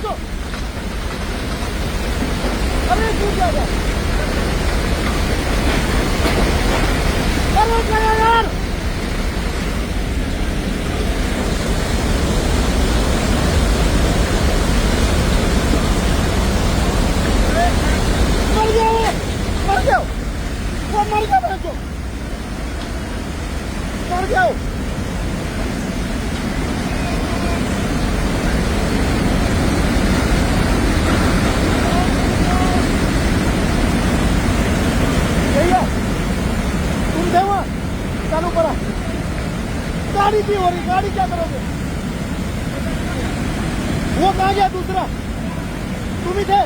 बच्चों, अरे तू क्या था? अरे क्या यार? मर गया वो, मर गया वो, मर गया बच्चों, मर गया वो। तुम थे वहाँ, चालू करा, गाड़ी भी हो रही, गाड़ी क्या करोगे? वो कहाँ गया दूसरा? तुम ही थे?